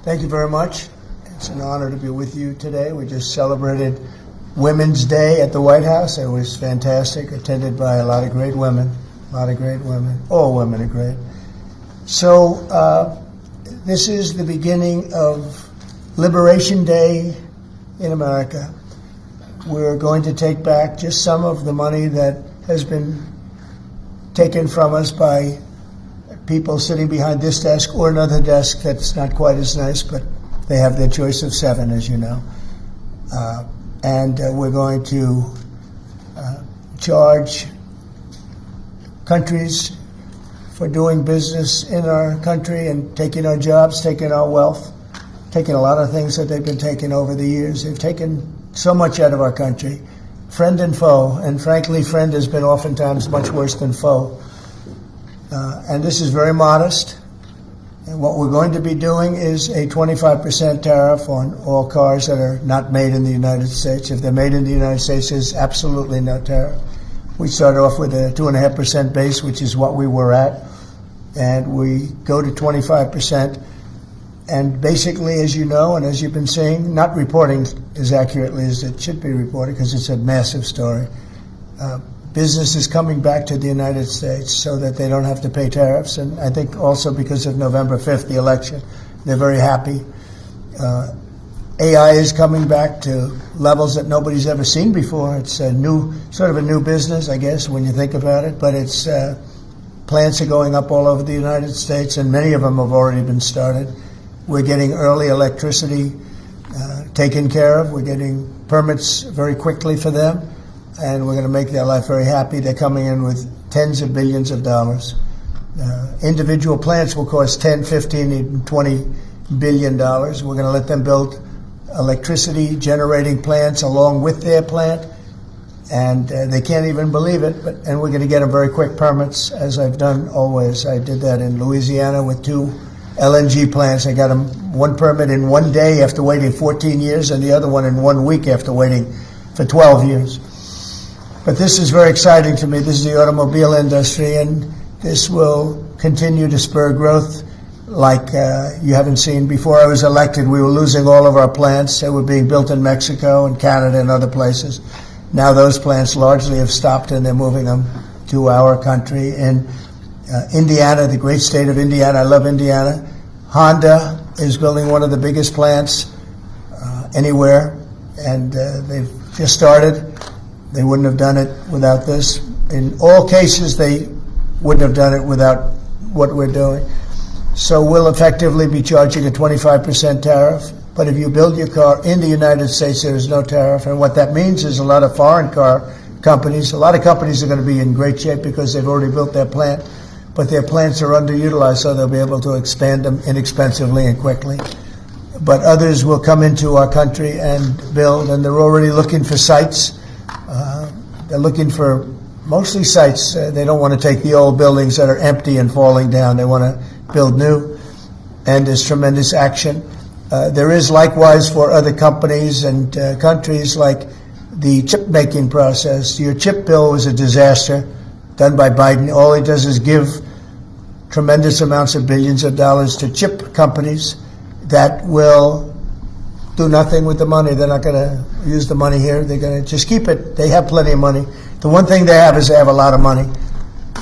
Thank you very much. It's an honor to be with you today. We just celebrated Women's Day at the White House. It was fantastic, attended by a lot of great women. All women are great. So this is the beginning of Liberation Day in America. We're going to take back just some of the money that has been taken from us by people sitting behind this desk or another desk that's not quite as nice, but they have their choice of 7, as you know. And we're going to charge countries for doing business in our country and taking our jobs, taking our wealth, taking a lot of things that they've been taking over the years. They've taken so much out of our country, friend and foe, and frankly, friend has been oftentimes much worse than foe. And this is very modest. And what we're going to be doing is a 25% tariff on all cars that are not made in the United States. If they're made in the United States, there's absolutely no tariff. We start off with a 2.5% base, which is what we were at, and we go to 25%. And basically, as you know, and as you've been seeing, not reporting as accurately as it should be reported because it's a massive story. Business is coming back to the United States so that they don't have to pay tariffs. And I think also because of November 5th, the election, they're very happy. AI is coming back to levels that nobody's ever seen before. It's a new, sort of a new business, I guess, when you think about it. But it's plants are going up all over the United States, and many of them have already been started. We're getting early electricity taken care of. We're getting permits very quickly for them, and we're going to make their life very happy. They're coming in with tens of billions of dollars. Individual plants will cost 10, 15, even $20 billion. We're going to let them build electricity generating plants along with their plant, and they can't even believe it. And we're going to get them very quick permits, as I've done always. I did that in Louisiana with 2 LNG plants. I got them one permit in 1 day after waiting 14 years, and the other one in 1 week after waiting for 12 years. But this is very exciting to me. This is the automobile industry, and this will continue to spur growth like you haven't seen. Before I was elected, we were losing all of our plants. They were being built in Mexico and Canada and other places. Now those plants largely have stopped, and they're moving them to our country. In Indiana, the great state of Indiana, I love Indiana. Honda is building one of the biggest plants anywhere, and they've just started. They wouldn't have done it without this. In all cases, they wouldn't have done it without what we're doing. So we'll effectively be charging a 25% tariff. But if you build your car in the United States, there is no tariff. And what that means is a lot of foreign car companies, a lot of companies are going to be in great shape because they've already built their plant, but their plants are underutilized, so they'll be able to expand them inexpensively and quickly. But others will come into our country and build, and they're already looking for sites. They're looking for mostly sites. They don't want to take the old buildings that are empty and falling down. They want to build new, and there's tremendous action. There is likewise for other companies and countries, like the chip making process. Your chip bill was a disaster done by Biden. All he does is give tremendous amounts of billions of dollars to chip companies that will do nothing with the money. They're not going to use the money here. They're going to just keep it. They have plenty of money. The one thing they have is they have a lot of money.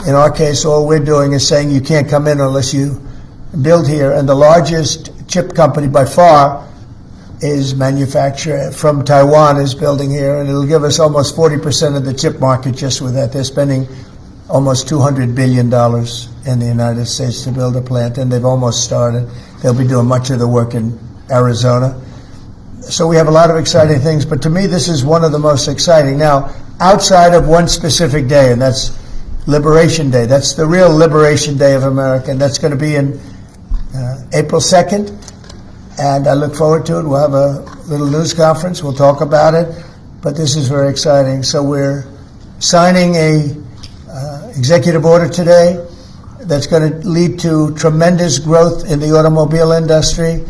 In our case, all we're doing is saying you can't come in unless you build here. And the largest chip company by far is manufacturer from Taiwan is building here, and it'll give us almost 40% of the chip market just with that. They're spending almost $200 billion in the United States to build a plant, and they've almost started. They'll be doing much of the work in Arizona. So we have a lot of exciting things, but to me this is one of the most exciting. Now, outside of one specific day, and that's Liberation Day. That's the real Liberation Day of America, and that's going to be in April 2nd, and I look forward to it. We'll have a little news conference. We'll talk about it, but this is very exciting. So we're signing a executive order today that's going to lead to tremendous growth in the automobile industry.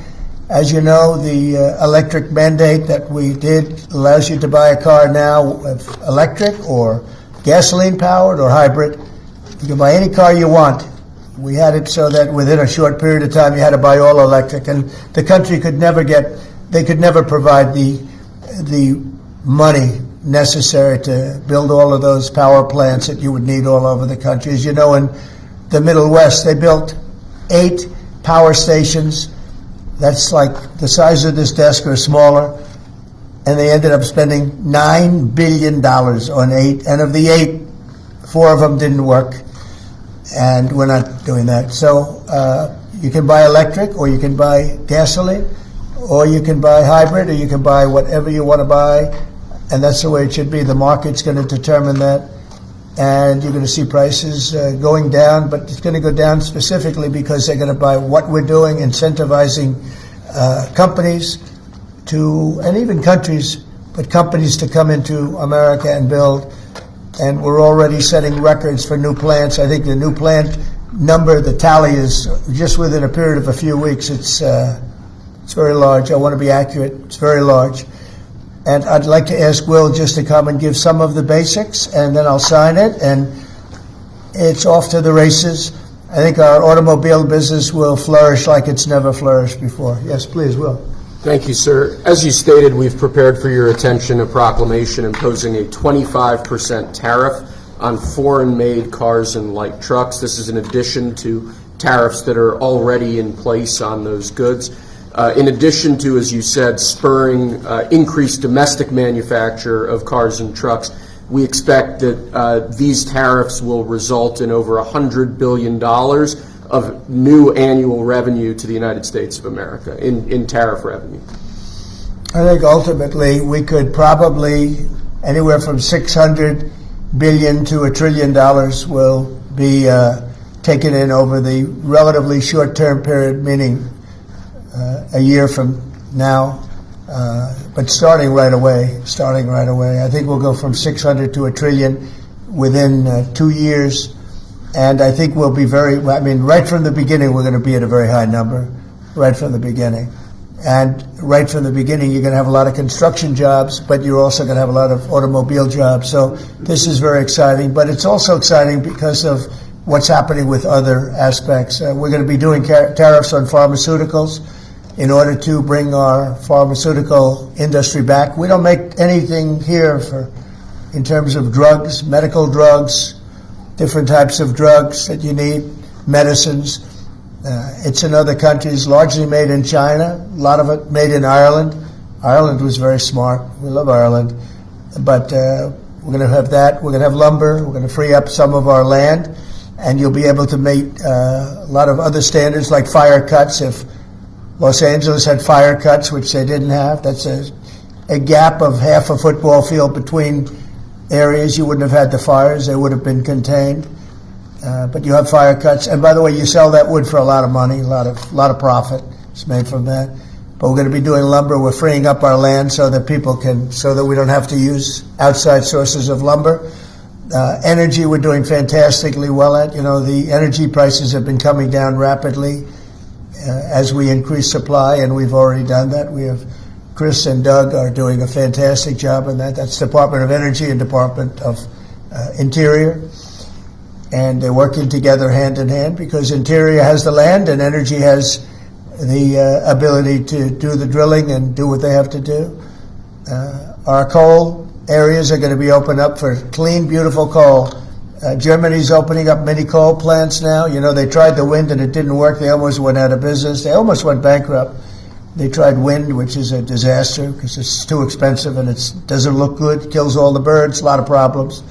As you know, the electric mandate that we did allows you to buy a car now with electric or gasoline powered or hybrid. You can buy any car you want We had it so that within a short period of time you had to buy all electric, and the country could never provide the money necessary to build all of those power plants that you would need all over the country. As you know, in the Middle West, they built 8 power stations. That's like the size of this desk or smaller. And they ended up spending $9 billion on 8. And of the 8, 4 of them didn't work. And we're not doing that. So you can buy electric, or you can buy gasoline, or you can buy hybrid, or you can buy whatever you want to buy. And that's the way it should be. The market's going to determine that. And you're going to see prices going down, but it's going to go down specifically because they're going to buy what we're doing, incentivizing companies to, and even countries, but companies to come into America and build. And we're already setting records for new plants. I think the new plant number, the tally is just within a period of a few weeks. It's very large. I want to be accurate. It's very large. And I'd like to ask Will just to come and give some of the basics, and then I'll sign it, and it's off to the races. I think our automobile business will flourish like it's never flourished before. Yes, please, Will. Thank you, sir. As you stated, we've prepared for your attention a proclamation imposing a 25% tariff on foreign-made cars and light trucks. This is in addition to tariffs that are already in place on those goods. In addition to, as you said, spurring increased domestic manufacture of cars and trucks, we expect that these tariffs will result in over $100 billion of new annual revenue to the United States of America in tariff revenue. I think ultimately we could probably anywhere from $600 billion to $1 trillion will be taken in over the relatively short-term period, meaning a year from now, but starting right away. I think we'll go from 600 to $1 trillion within 2 years, and I think we'll be right from the beginning we're going to be at a very high number, right from the beginning. And right from the beginning you're going to have a lot of construction jobs, but you're also going to have a lot of automobile jobs. So this is very exciting, but it's also exciting because of what's happening with other aspects. We're going to be doing tariffs on pharmaceuticals in order to bring our pharmaceutical industry back. We don't make anything here in terms of drugs, medical drugs, different types of drugs that you need, medicines. It's in other countries, largely made in China, a lot of it made in Ireland. Ireland was very smart. We love Ireland. But we're going to have that. We're going to have lumber. We're going to free up some of our land. And you'll be able to meet a lot of other standards like fire cuts. If Los Angeles had fire cuts, which they didn't have, that's a gap of half a football field between areas. You wouldn't have had the fires. They would have been contained. But you have fire cuts. And by the way, you sell that wood for a lot of money, a lot of profit is made from that. But we're going to be doing lumber. We're freeing up our land so that we don't have to use outside sources of lumber. Energy, we're doing fantastically well at. The energy prices have been coming down rapidly as we increase supply, and we've already done that. Chris and Doug are doing a fantastic job in that. That's Department of Energy and Department of Interior. And they're working together hand in hand because Interior has the land and Energy has the ability to do the drilling and do what they have to do. Our coal areas are going to be opened up for clean, beautiful coal. Germany's opening up many coal plants now. They tried the wind and it didn't work. They almost went out of business. They almost went bankrupt. They tried wind, which is a disaster because it's too expensive and it doesn't look good, kills all the birds, a lot of problems.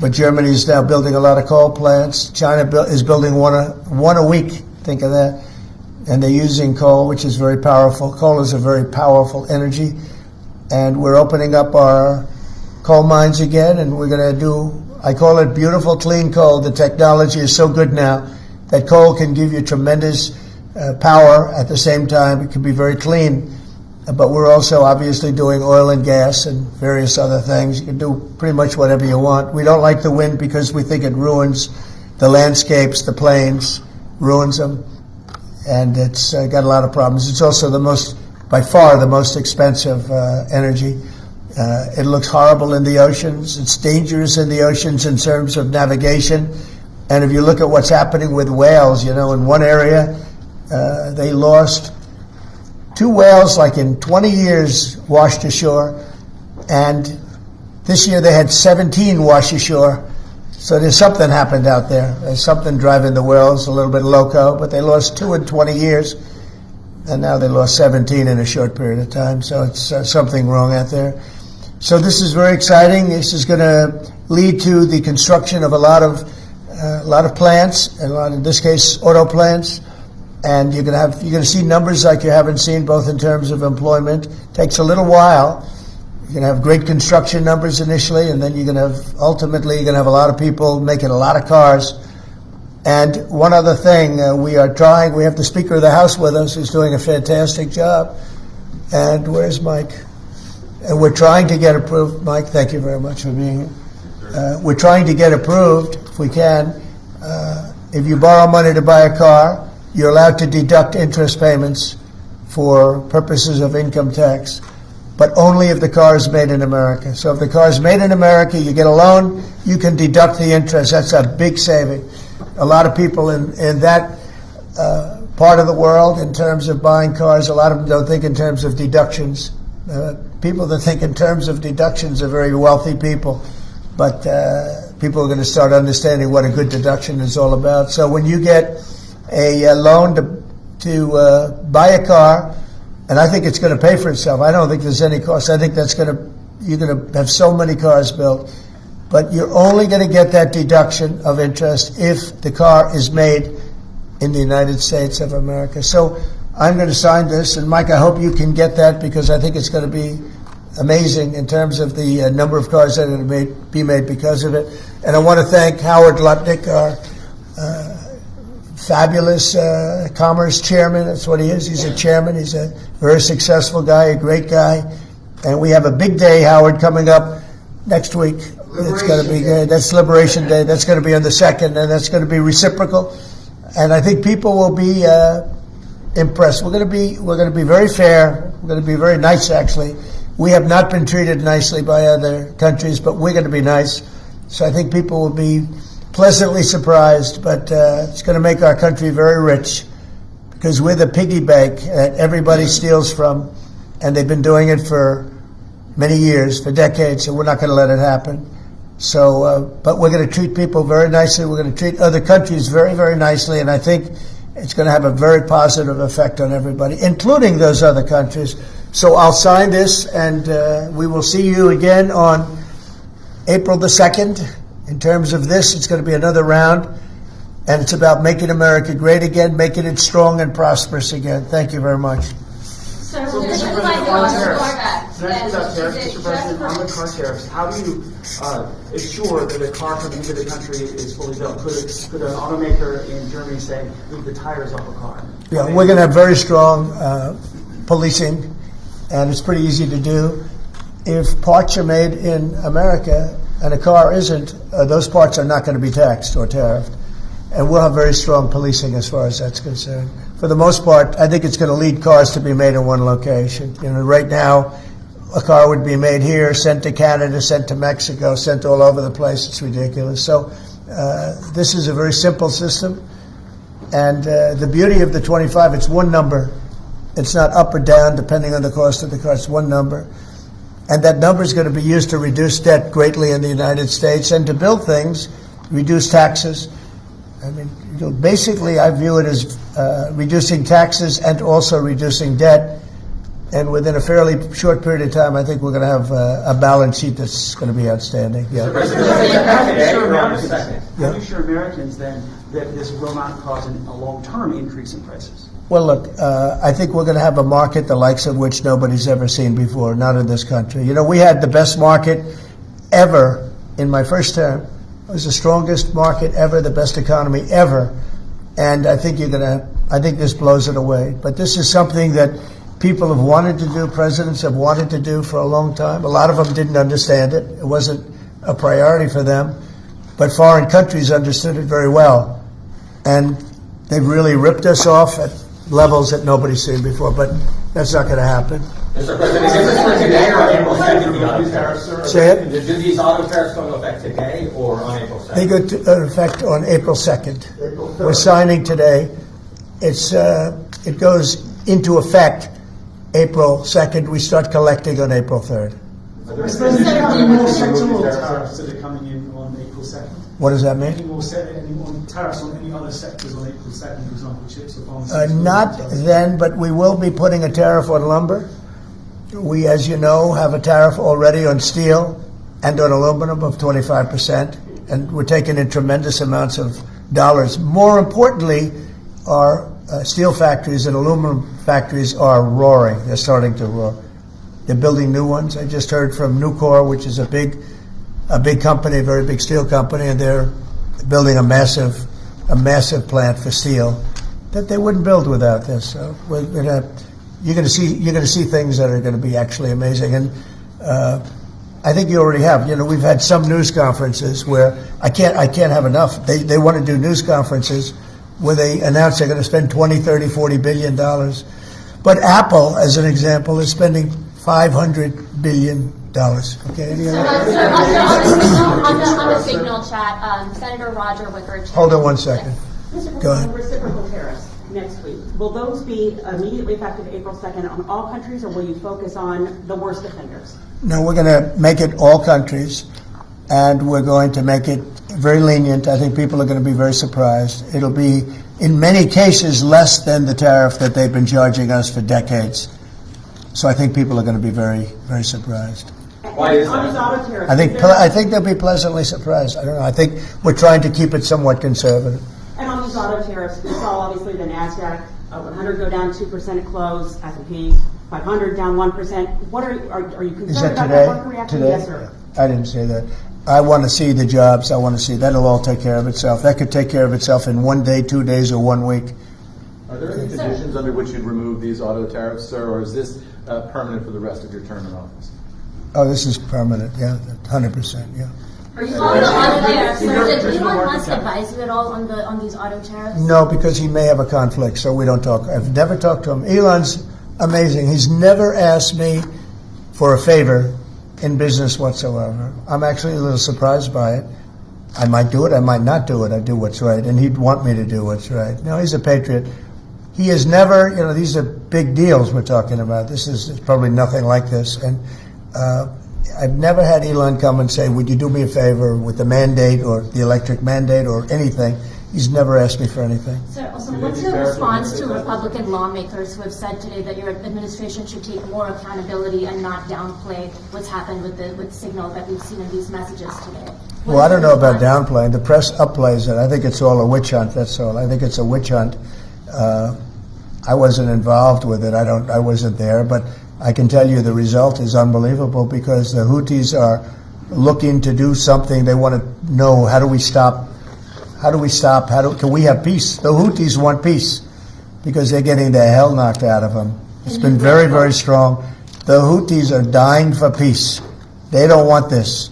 But Germany is now building a lot of coal plants. China is building one a week. Think of that. And they're using coal, which is very powerful. Coal is a very powerful energy. And we're opening up our coal mines again, and we're going to I call it beautiful, clean coal. The technology is so good now that coal can give you tremendous power at the same time. It can be very clean. But we're also obviously doing oil and gas and various other things. You can do pretty much whatever you want. We don't like the wind because we think it ruins the landscapes, the plains, ruins them. And it's got a lot of problems. It's also by far the most expensive energy. It looks horrible in the oceans. It's dangerous in the oceans in terms of navigation. And if you look at what's happening with whales, in one area, they lost 2 whales, like in 20 years, washed ashore. And this year they had 17 wash ashore. So there's something happened out there. There's something driving the whales a little bit loco, but they lost 2 in 20 years. And now they lost 17 in a short period of time. So it's something wrong out there. So this is very exciting. This is going to lead to the construction of a lot of plants, and in this case, auto plants. And you're going to see numbers like you haven't seen, both in terms of employment. It takes a little while. You're going to have great construction numbers initially, and then ultimately you're going to have a lot of people making a lot of cars. And one other thing, we have the Speaker of the House with us, who's doing a fantastic job. And where's Mike? And we're trying to get approved. Mike, thank you very much for being here. We're trying to get approved, if we can. If you borrow money to buy a car, you're allowed to deduct interest payments for purposes of income tax, but only if the car is made in America. So if the car is made in America, you get a loan, you can deduct the interest. That's a big saving. A lot of people in that part of the world, in terms of buying cars, a lot of them don't think in terms of deductions. People that think in terms of deductions are very wealthy people, but people are going to start understanding what a good deduction is all about. So when you get a loan to buy a car, and I think it's going to pay for itself. I don't think there's any cost. I think you're going to have so many cars built, but you're only going to get that deduction of interest if the car is made in the United States of America. So I'm going to sign this, and Mike, I hope you can get that, because I think it's going to be amazing in terms of the number of cars that are going to be made because of it. And I want to thank Howard Lutnick, our fabulous commerce chairman. That's what he is. He's a chairman. He's a very successful guy, a great guy. And we have a big day, Howard, coming up next week. It's going to be good. That's Liberation Day. That's going to be on the 2nd, and that's going to be reciprocal. And I think people will be impressed. We're going to be very fair. We're going to be very nice, actually. We have not been treated nicely by other countries, but we're going to be nice. So I think people will be pleasantly surprised, but it's going to make our country very rich, because we're the piggy bank that everybody steals from, and they've been doing it for many years, for decades, so we're not going to let it happen. So, but we're going to treat people very nicely. We're going to treat other countries very, very nicely, and I think it's going to have a very positive effect on everybody, including those other countries. So I'll sign this, and we will see you again on April the 2nd. In terms of this, it's going to be another round, and it's about making America great again, making it strong and prosperous again. Thank you very much. So this is like on tariffs. Next about tariffs, Mr. President, on the car tariffs, how do you ensure that a car coming into the country is fully built? Could an automaker in Germany say, leave the tires off a car? Yeah, we're going to have very strong policing, and it's pretty easy to do. If parts are made in America and a car isn't, those parts are not going to be taxed or tariffed. And we'll have very strong policing as far as that's concerned. For the most part, I think it's going to lead cars to be made in one location. Right now, a car would be made here, sent to Canada, sent to Mexico, sent all over the place. It's ridiculous. So this is a very simple system. And the beauty of the 25, it's one number. It's not up or down depending on the cost of the car. It's one number. And that number is going to be used to reduce debt greatly in the United States and to build things, reduce taxes. I mean, basically, I view it as reducing taxes and also reducing debt. And within a fairly short period of time, I think we're going to have a balance sheet that's going to be outstanding. Yeah. How do you assure Americans then that this will not cause a long-term increase in prices? Well, look, I think we're going to have a market the likes of which nobody's ever seen before, not in this country. We had the best market ever in my first term. It was the strongest market ever, the best economy ever. And I think I think this blows it away. But this is something that people have wanted to do, presidents have wanted to do for a long time. A lot of them didn't understand it. It wasn't a priority for them. But foreign countries understood it very well. And they've really ripped us off at levels that nobody's seen before. But that's not going to happen. Mr. President, is this for today or on April 2nd, the auto tariffs? Say it. Do these auto tariffs go into effect today or on April 2nd? They go into effect on April 2nd. We're signing today. It goes into effect April 2nd. We start collecting on April 3rd. Mr. President, any more sectoral tariffs that are coming in on April 2nd? What does that Any mean? more tariffs on any other sectors on April 2nd, for example, chips or pharmaceuticals? Not then, but we will be putting a tariff on lumber. We, as you know, have a tariff already on steel and on aluminum of 25%, and we're taking in tremendous amounts of dollars. More importantly, our steel factories and aluminum factories are roaring. They're starting to roar. They're building new ones. I just heard from Nucor, which is a big company, a very big steel company, and they're building a massive plant for steel that they wouldn't build without this. So you're going to see things that are going to be actually amazing. And I think you already have. You know, we've had some news conferences where I can't have enough. They want to do news conferences where they announce they're going to spend 20, 30, 40 billion dollars. But Apple, as an example, is spending $500 billion. Okay. On the signal chat, Senator Roger Wicker. Hold on one second. Mr. Go ahead. President, reciprocal tariffs next week. Will those be immediately effective April 2nd on all countries, or will you focus on the worst offenders? No, we're going to make it all countries, and we're going to make it very lenient. I think people are going to be very surprised. It'll be, in many cases, less than the tariff that they've been charging us for decades. So I think people are going to be very, very surprised. Why is On these that? auto tariffs, I think they'll be pleasantly surprised. I don't know. I think we're trying to keep it somewhat conservative. and on these auto tariffs, we saw obviously the NASDAQ 100 go down 2% at close, S&P 500 down 1%. What are you concerned Is that about today? that market reaction? Today? Yes, sir. I didn't say that. I want to see the jobs. I want to see that'll all take care of itself. That could take care of itself in 1 day, 2 days, or 1 week. Are there any conditions under which you'd remove these auto tariffs, sir, or is this permanent for the rest of your term in office? Oh, this is permanent. Yeah, 100%. Yeah. Are you on the auto tariffs? Did Elon Musk advise you at all on these auto tariffs? No, because he may have a conflict, so we don't talk. I've never talked to him. Elon's amazing. He's never asked me for a favor in business whatsoever. I'm actually a little surprised by it. I might do it. I might not do it. I do what's right, and he'd want me to do what's right. No, he's a patriot. He has never, these are big deals we're talking about. This is probably nothing like this. And I've never had Elon come and say, would you do me a favor with the mandate or the electric mandate or anything. He's never asked me for anything. Sir, also, what's your response to Republican lawmakers who have said today that your administration should take more accountability and not downplay what's happened with Signal that we've seen in these messages today? Well, I don't know about downplaying. The press upplays it. I think it's all a witch hunt, that's all. I think it's a witch hunt. I wasn't involved with it. I wasn't there, but I can tell you the result is unbelievable because the Houthis are looking to do something. They want to know, how do we stop? Can we have peace? The Houthis want peace because they're getting the hell knocked out of them. It's been very, very strong. The Houthis are dying for peace. They don't want this.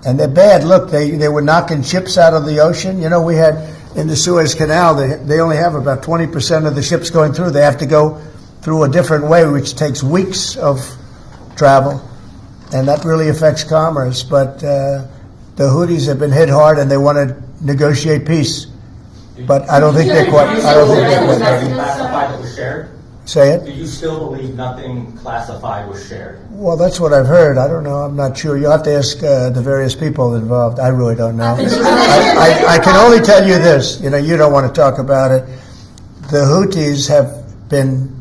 And they're bad. Look, they were knocking ships out of the ocean. We had in the Suez Canal, they only have about 20% of the ships going through. They have to go through a different way, which takes weeks of travel. And that really affects commerce. But the Houthis have been hit hard, and they want to negotiate peace. But I don't think they're quite ready. Classified that was shared? Say it? Do you still believe nothing classified was shared? Well, that's what I've heard. I don't know. I'm not sure. You'll have to ask the various people involved. I really don't know. I can only tell you this. You don't want to talk about it. The Houthis have been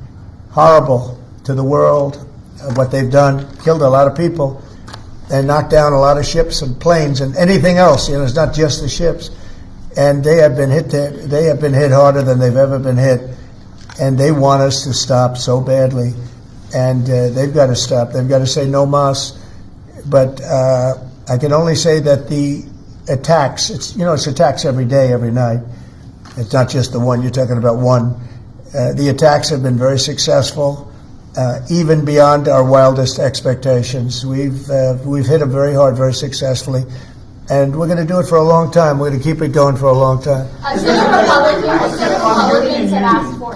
horrible to the world. What they've done, killed a lot of people, and knocked down a lot of ships and planes and anything else. It's not just the ships. And they have been hit. They have been hit harder than they've ever been hit. And they want us to stop so badly. And they've got to stop. They've got to say no mas. But I can only say that the attacks, it's attacks every day, every night. It's not just the one. You're talking about one. The attacks have been very successful, even beyond our wildest expectations. We've hit them very hard, very successfully. And we're going to do it for a long time. We're going to keep it going for a long time.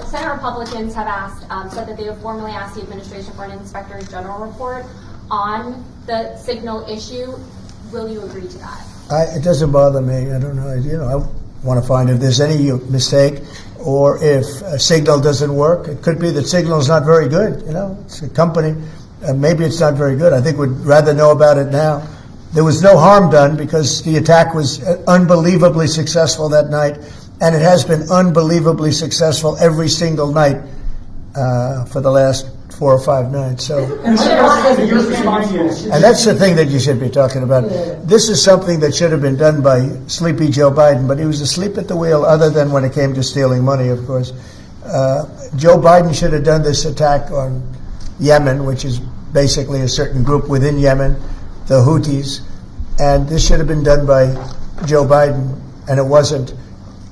Senate Republicans have asked, said that they have formally asked the administration for an Inspector General report on the signal issue. Will you agree to that? It doesn't bother me. I don't know. I want to find if there's any mistake or if a signal doesn't work. It could be that signal is not very good. It's a company. Maybe it's not very good. I think we'd rather know about it now. There was no harm done because the attack was unbelievably successful that night, and it has been unbelievably successful every single night for the last 4 or 5 nights. So, and that's the thing that you should be talking about. This is something that should have been done by sleepy Joe Biden, but he was asleep at the wheel, other than when it came to stealing money, of course. Joe Biden should have done this attack on Yemen, which is basically a certain group within Yemen, the Houthis, and this should have been done by Joe Biden, and it wasn't.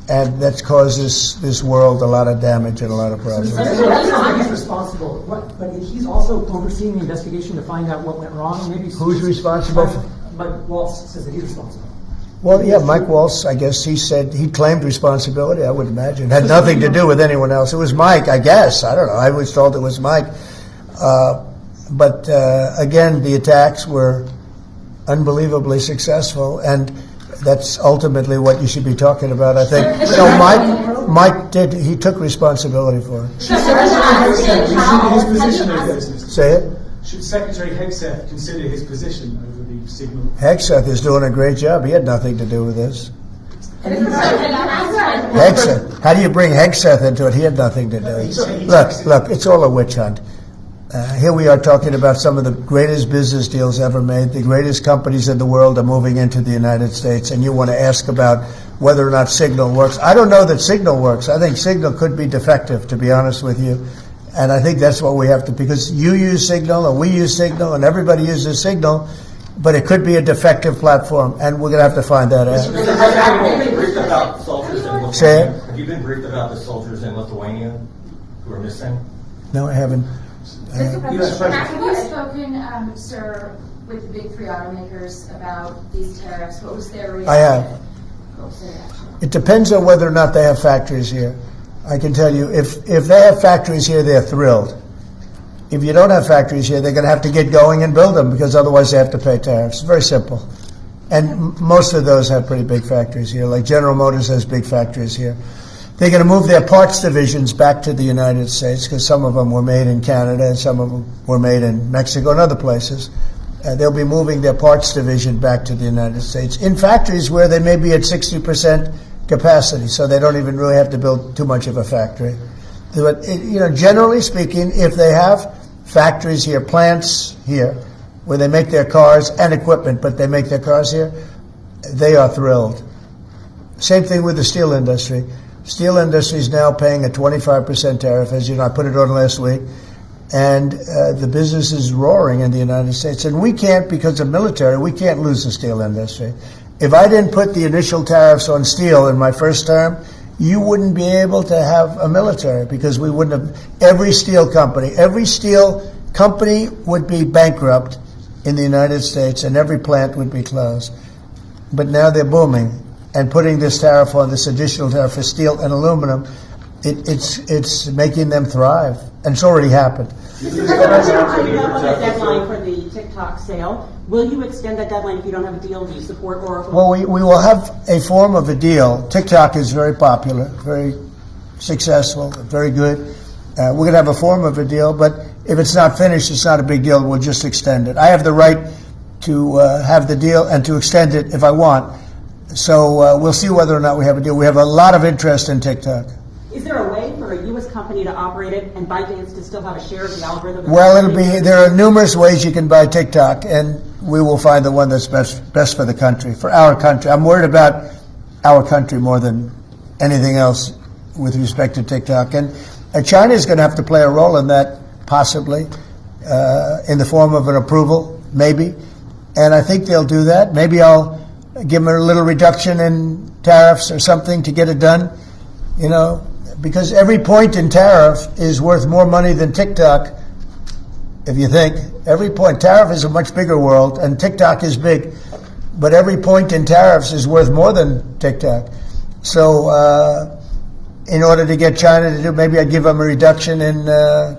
And that's caused this world a lot of damage and a lot of problems. He's responsible, but he's also overseeing the investigation to find out what went wrong. Maybe who's responsible? Mike Waltz says that he's responsible. Well, yeah, Mike Waltz, I guess he claimed responsibility, I would imagine. It had nothing to do with anyone else. It was Mike, I guess. I don't know. I was told it was Mike. But again, the attacks were unbelievably successul, and that's ultimately what you should be talking about, I think. No, Mike did. He took responsibility for it. Should Secretary consider his position over this? Say it? Should Secretary Hegseth consider his position over the signal? Hegseth is doing a great job. He had nothing to do with this. Hegseth. How do you bring Hegseth into it? He had nothing to do with it. Look, it's all a witch hunt. Here we are talking about some of the greatest business deals ever made. The greatest companies in the world are moving into the United States, and you want to ask about whether or not Signal works. I don't know that Signal works. I think Signal could be defective, to be honest with you. And I think that's what we have to, because you use Signal, and we use Signal, and everybody uses Signal, but it could be a defective platform, and we're going to have to find that out. Have you been briefed about soldiers in Lithuania? Say it? Have you been briefed about the soldiers in Lithuania who are missing? No, I haven't. Mr. President, have you spoken, sir, with the big 3 automakers about these tariffs? What was their reaction? I have. What was their reaction? It depends on whether or not they have factories here. I can tell you, if they have factories here, they're thrilled. If you don't have factories here, they're going to have to get going and build them, because otherwise they have to pay tariffs. It's very simple. And most of those have pretty big factories here, like General Motors has big factories here. They're going to move their parts divisions back to the United States, because some of them were made in Canada and some of them were made in Mexico and other places. They'll be moving their parts division back to the United States in factories where they may be at 60% capacity, so they don't even really have to build too much of a factory. But generally speaking, if they have factories here, plants here, where they make their cars and equipment, but they make their cars here, they are thrilled. Same thing with the steel industry. Steel industry is now paying a 25% tariff, as you know, I put it on last week, and the business is roaring in the United States. And we can't, because of military, we can't lose the steel industry. If I didn't put the initial tariffs on steel in my first term, you wouldn't be able to have a military, because we wouldn't have. Every steel company would be bankrupt in the United States, and every plant would be closed. But now they're booming. And putting this tariff on, this additional tariff for steel and aluminum, it's making them thrive, and it's already happened. Mr. President, are you up on the deadline for the TikTok sale? Will you extend that deadline if you don't have a deal? Do you support Oracle? Well, we will have a form of a deal. TikTok is very popular, very successful, very good. We're going to have a form of a deal, but if it's not finished, it's not a big deal. We'll just extend it. I have the right to have the deal and to extend it if I want. So we'll see whether or not we have a deal. We have a lot of interest in TikTok. Is there a way for a U.S. company to operate it and ByteDance to still have a share of the algorithm? Well, there are numerous ways you can buy TikTok, and we will find the one that's best for the country, for our country. I'm worried about our country more than anything else with respect to TikTok. And China is going to have to play a role in that, possibly, in the form of an approval, maybe. And I think they'll do that. Maybe I'll give them a little reduction in tariffs or something to get it done, because every point in tariff is worth more money than TikTok, if you think. Every point. Tariff is a much bigger world, and TikTok is big. but every point in tariffs is worth more than TikTok. So in order to get China to do, maybe I'd give them a reduction in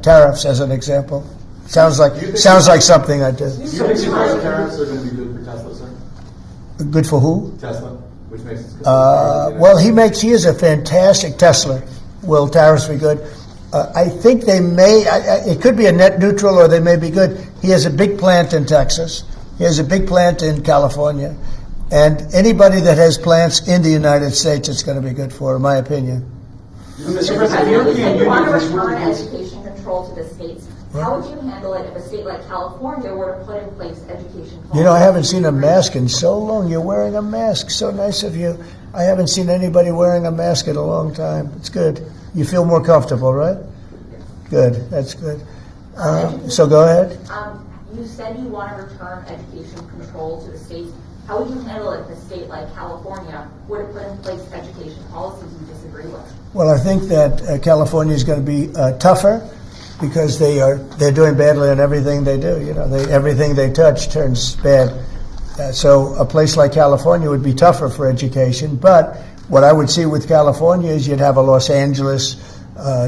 tariffs as an example. Sounds like something I'd do. Do you think the tariffs are going to be good for Tesla, sir? Good for who? Tesla, which makes it. Well, he is a fantastic Tesla. Will tariffs be good? I think they may. It could be a net neutral, or they may be good. He has a big plant in Texas. He has a big plant in California, and anybody that has plants in the United States, it's going to be good for, in my opinion. Mr. President, the European If you want Union to has return ruled against. education control to the states, how would you handle it if a state like California were to put in place education policy? You know, I haven't seen a mask in so long. You're wearing a mask. So nice of you. I haven't seen anybody wearing a mask in a long time. It's good. You feel more comfortable, right? Good. That's good. So go ahead. You said you want to return education control to the states. How would you handle it if a state like California were to put in place education policies you disagree with? Well, I think that California is going to be tougher because they're doing badly on everything they do. You know, everything they touch turns bad. So a place like California would be tougher for education. But what I would see with California is you'd have a Los Angeles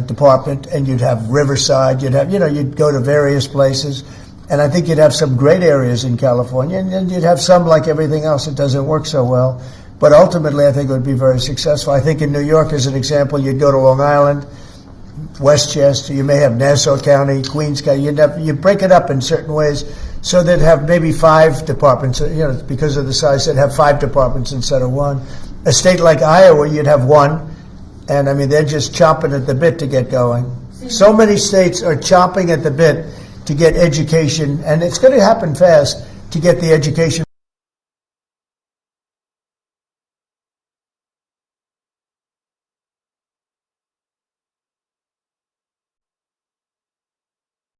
department, and you'd have Riverside. You'd go to various places. And I think you'd have some great areas in California, and then you'd have some, like everything else, that doesn't work so well. But ultimately, I think it would be very successful. I think in New York, as an example, you'd go to Long Island, Westchester, you may have Nassau County, Queens County. You break it up in certain ways so they'd have maybe 5 departments, because of the size, they'd have 5 departments instead of 1. A state like Iowa, you'd have 1. And, I mean, they're just chomping at the bit to get going. So many states are chomping at the bit to get education, and it's going to happen fast, to get the education